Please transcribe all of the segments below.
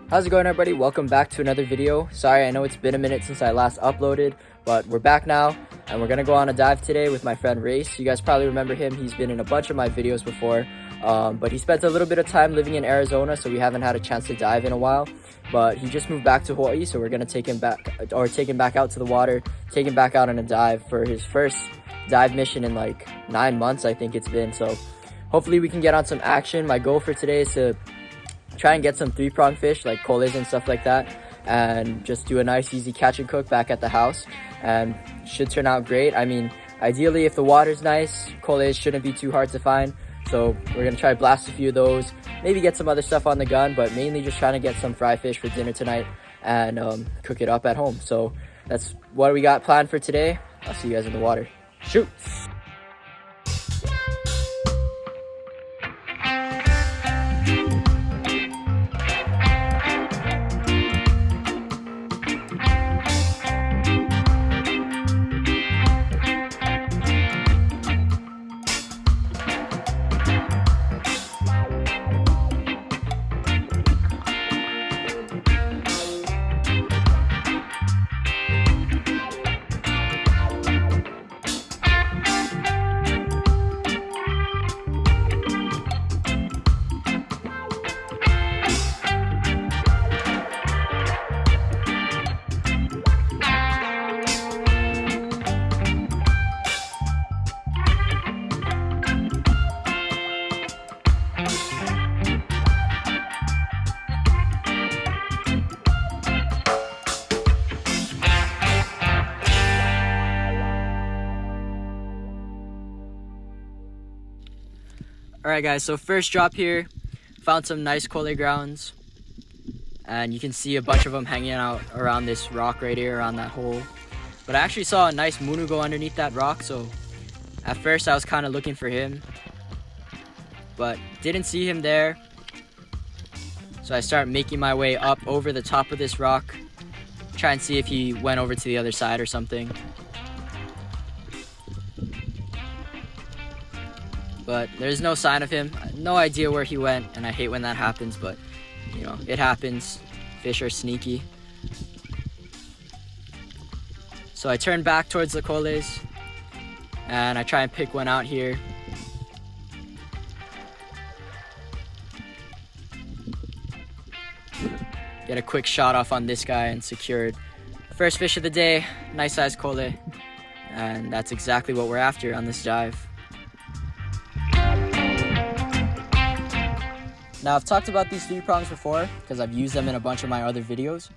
How's it going, everybody? Welcome back to another video. Sorry, I know it's been a minute since I last uploaded, but we're back now and we're gonna go on a dive today with my friend Rayse. You guys probably remember him. He's been in a bunch of my videos before, but he spent a little bit of time living in Arizona, so we haven't had a chance to dive in a while. But he just moved back to Hawaii, so we're gonna take him back out to the water, take him back out on a dive for his first dive mission in like 9 months, I think it's been. So hopefully we can get on some action. My goal for today is to try and get some 3-prong fish like koles and stuff like that, and just do a nice easy catch and cook back at the house, and should turn out great. I mean, ideally if the water's nice, koles shouldn't be too hard to find, so we're gonna try to blast a few of those, maybe get some other stuff on the gun, but mainly just trying to get some fry fish for dinner tonight and cook it up at home. So that's what we got planned for today. I'll see you guys in the water. Shoot! Alright guys, so first drop here, found some nice kole grounds, and you can see a bunch of them hanging out around this rock right here, around that hole. But I actually saw a nice munu go underneath that rock, so at first I was kind of looking for him, but didn't see him there. So I start making my way up over the top of this rock, try and see if he went over to the other side or something. But there's no sign of him, no idea where he went, and I hate when that happens, but you know, it happens. Fish are sneaky. So I turn back towards the koles and I try and pick one out here. Get a quick shot off on this guy and secured first fish of the day, nice size kole, and that's exactly what we're after on this dive. Now, I've talked about these 3-prongs before because I've used them in a bunch of my other videos,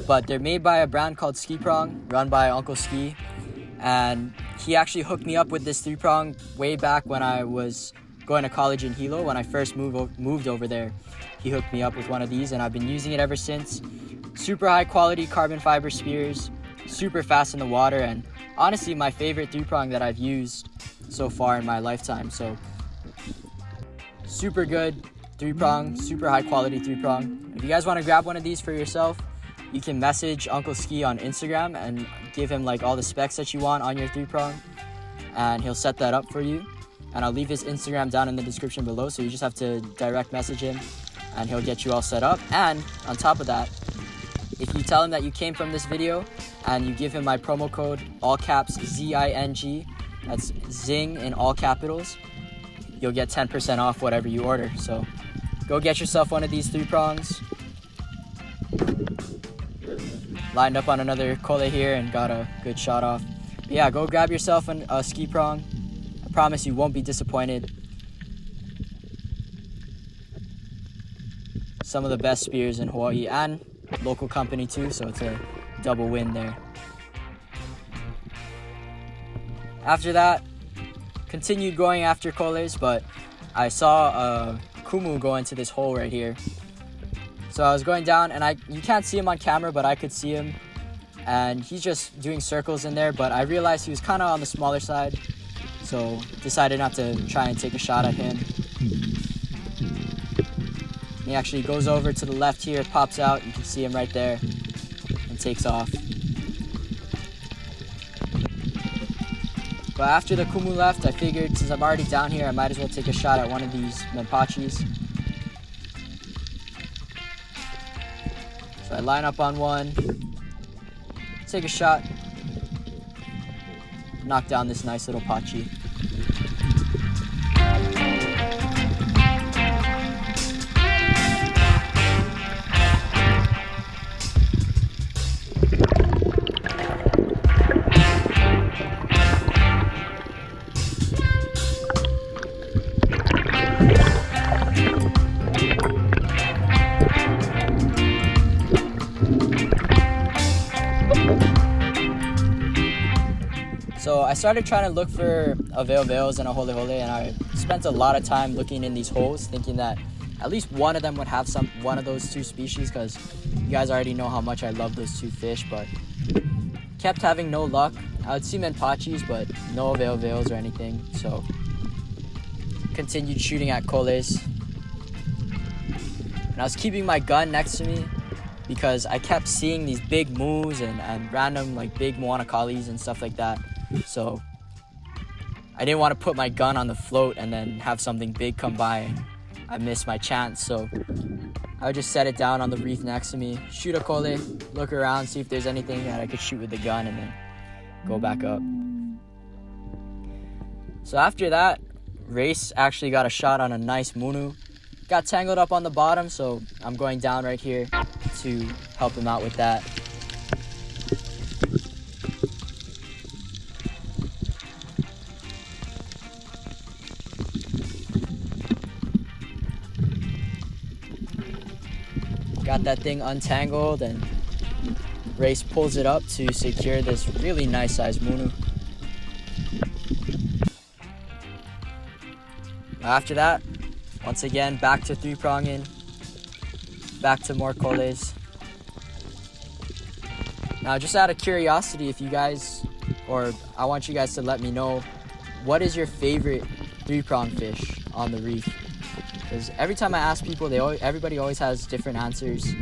but they're made by a brand called Ski Prong, run by Uncle Ski, and he actually hooked me up with this 3-prong way back when I was going to college in Hilo. When I first moved over there, he hooked me up with one of these, and I've been using it ever since. Super high quality carbon fiber spears, super fast in the water, and honestly my favorite 3-prong that I've used so far in my lifetime. So super good 3-prong, super high quality 3-prong. If you guys want to grab one of these for yourself, you can message Uncle Ski on Instagram and give him like all the specs that you want on your 3-prong, and he'll set that up for you. And I'll leave his Instagram down in the description below, so you just have to direct message him and he'll get you all set up. And on top of that, if you tell him that you came from this video and you give him my promo code, all caps ZING, that's Zing in all capitals, you'll get 10% off whatever you order. So go get yourself one of these 3-prongs. Lined up on another kole here and got a good shot off. But yeah, go grab yourself a ski prong. I promise you won't be disappointed. Some of the best spears in Hawaii, and local company too, so it's a double win there. After that, continued going after koles, but I saw a kumu go into this hole right here. So I was going down, and you can't see him on camera, but I could see him, and he's just doing circles in there, but I realized he was kind of on the smaller side, so decided not to try and take a shot at him. He actually goes over to the left here, pops out, you can see him right there, and takes off. But after the kumu left, I figured since I'm already down here, I might as well take a shot at one of these menpachis. So I line up on one, take a shot, knock down this nice little pachi. So I started trying to look for a veils and a hole, and I spent a lot of time looking in these holes, thinking that at least one of them would have one of those two species, because you guys already know how much I love those two fish, but kept having no luck. I would see menpachis, but no veils or anything. So continued shooting at koles, and I was keeping my gun next to me because I kept seeing these big moves and random like big moana kalis and stuff like that. So I didn't want to put my gun on the float and then have something big come by and I missed my chance. So I would just set it down on the reef next to me, shoot a kole, look around, see if there's anything that I could shoot with the gun, and then go back up. So after that, Rayse actually got a shot on a nice munu. Got tangled up on the bottom, so I'm going down right here to help him out with that. Got that thing untangled, and Rayse pulls it up to secure this really nice sized munu. After that, once again, back to 3-pronging, back to more koles. Now, just out of curiosity, if you guys, or I want you guys to let me know, what is your favorite 3-prong fish on the reef? Because every time I ask people, everybody always has different answers.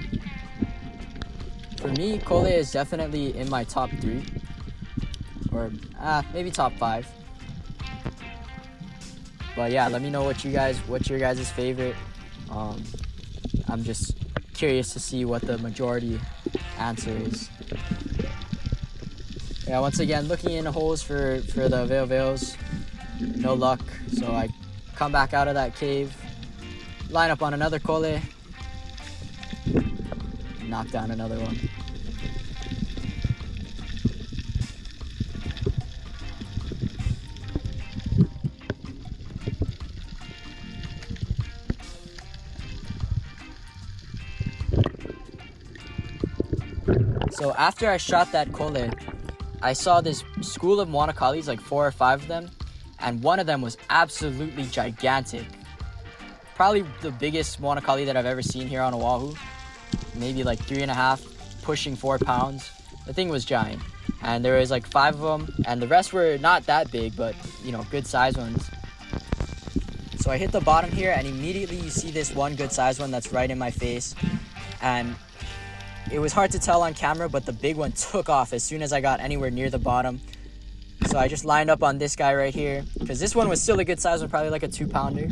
For me, kole is definitely in my top 3, or maybe top 5. But yeah, let me know what's your guys' favorite. I'm just curious to see what the majority answer is. Yeah, once again, looking in the holes for the veils, no luck. So I come back out of that cave, line up on another kole, knock down another one. So after I shot that kole, I saw this school of moana kalis, like 4 or 5 of them, and one of them was absolutely gigantic. Probably the biggest moana kali that I've ever seen here on Oahu. Maybe like 3.5, pushing 4 pounds. The thing was giant. And there was like 5 of them, and the rest were not that big, but you know, good size ones. So I hit the bottom here, and immediately you see this one good size one that's right in my face. And it was hard to tell on camera, but the big one took off as soon as I got anywhere near the bottom. So I just lined up on this guy right here, because this one was still a good size one, probably like a 2-pounder.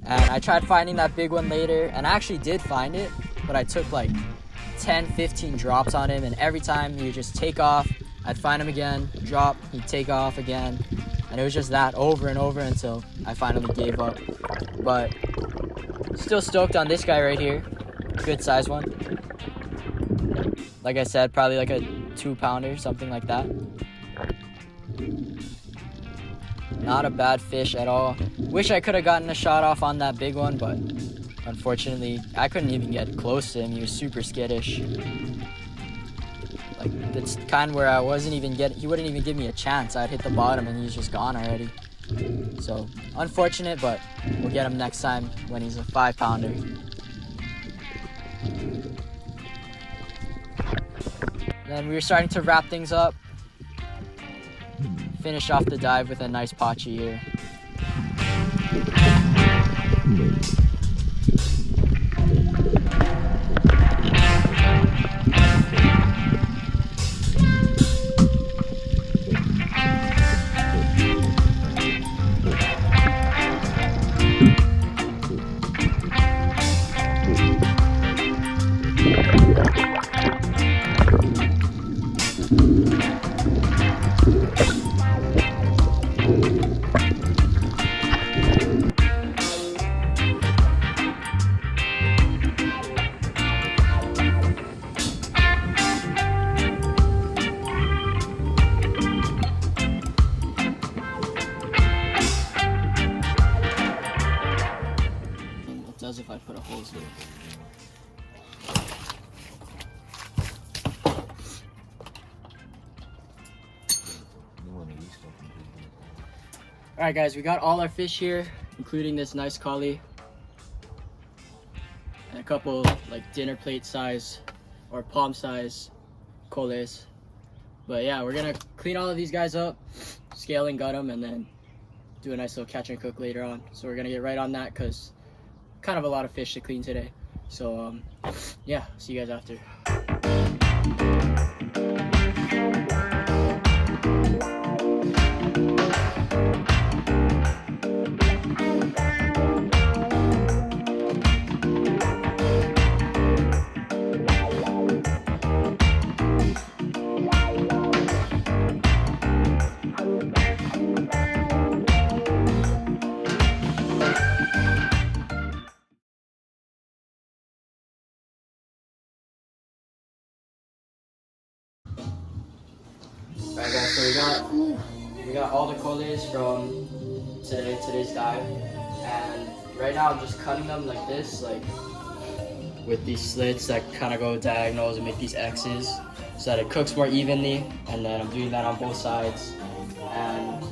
And I tried finding that big one later, and I actually did find it, but I took like 10-15 drops on him, and every time he would just take off, I'd find him again, drop, he'd take off again, and it was just that over and over until I finally gave up. But still stoked on this guy right here. Good size one. Like I said, probably like a 2-pounder, something like that. Not a bad fish at all. Wish I could have gotten a shot off on that big one, but unfortunately I couldn't even get close to him. He was super skittish. Like, it's kind where I wasn't even he wouldn't even give me a chance. I'd hit the bottom and he's just gone already. So unfortunate, but we'll get him next time when he's a 5-pounder. Then we were starting to wrap things up. Finish off the dive with a nice pachi here. Alright guys, we got all our fish here, including this nice kole and a couple like dinner plate size or palm size koles. But yeah, we're gonna clean all of these guys up, scale and gut them, and then do a nice little catch and cook later on. So we're gonna get right on that because kind of a lot of fish to clean today. So yeah, see you guys after. Alright guys, so we got all the koles from today's dive, and right now I'm just cutting them like this, like with these slits that kind of go diagonals and make these X's so that it cooks more evenly. And then I'm doing that on both sides, and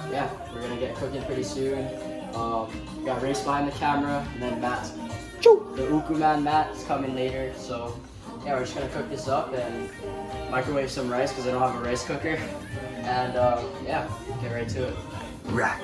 yeah, we're gonna get cooking pretty soon. We got Rayse behind the camera, and then Matt's the Uku Man Matt's coming later. So yeah, we're just gonna cook this up and microwave some rice because I don't have a rice cooker. And yeah, get right to it. Right.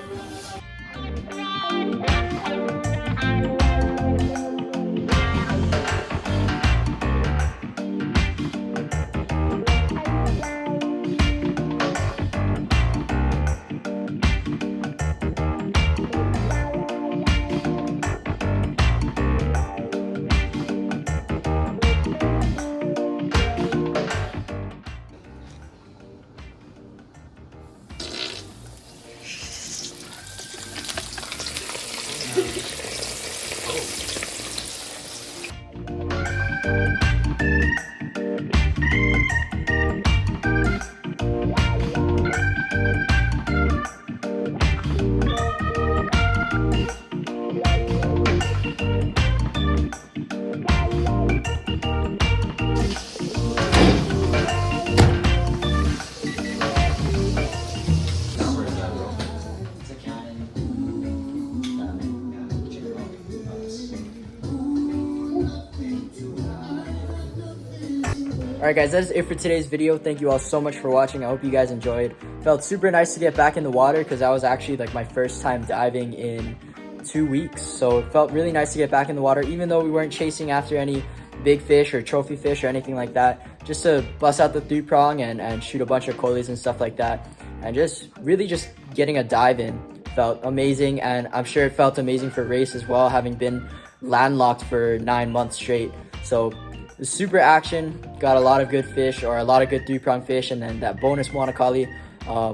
Alright guys, that is it for today's video. Thank you all so much for watching. I hope you guys enjoyed. Felt super nice to get back in the water because that was actually like my first time diving in 2 weeks. So it felt really nice to get back in the water, even though we weren't chasing after any big fish or trophy fish or anything like that. Just to bust out the 3-prong and shoot a bunch of koles and stuff like that. And just really just getting a dive in felt amazing. And I'm sure it felt amazing for Rayse as well, having been landlocked for 9 months straight. So it was super action, got a lot of good fish, or a lot of good 3-prong fish, and then that bonus moana kole,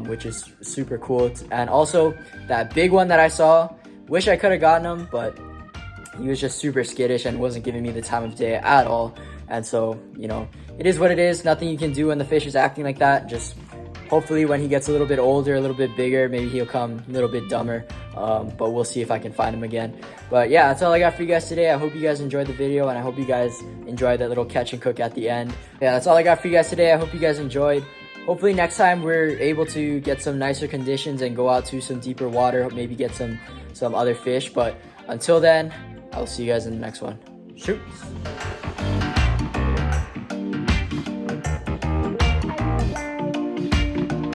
which is super cool. And also that big one that I saw, wish I could have gotten him, but he was just super skittish and wasn't giving me the time of day at all. And so, you know, it is what it is. Nothing you can do when the fish is acting like that. Just hopefully when he gets a little bit older, a little bit bigger, maybe he'll come a little bit dumber. But we'll see if I can find him again. But yeah, that's all I got for you guys today. I hope you guys enjoyed the video, and I hope you guys enjoyed that little catch and cook at the end. Yeah, that's all I got for you guys today. I hope you guys enjoyed. Hopefully next time we're able to get some nicer conditions and go out to some deeper water, maybe get some other fish. But until then, I'll see you guys in the next one. Shoot!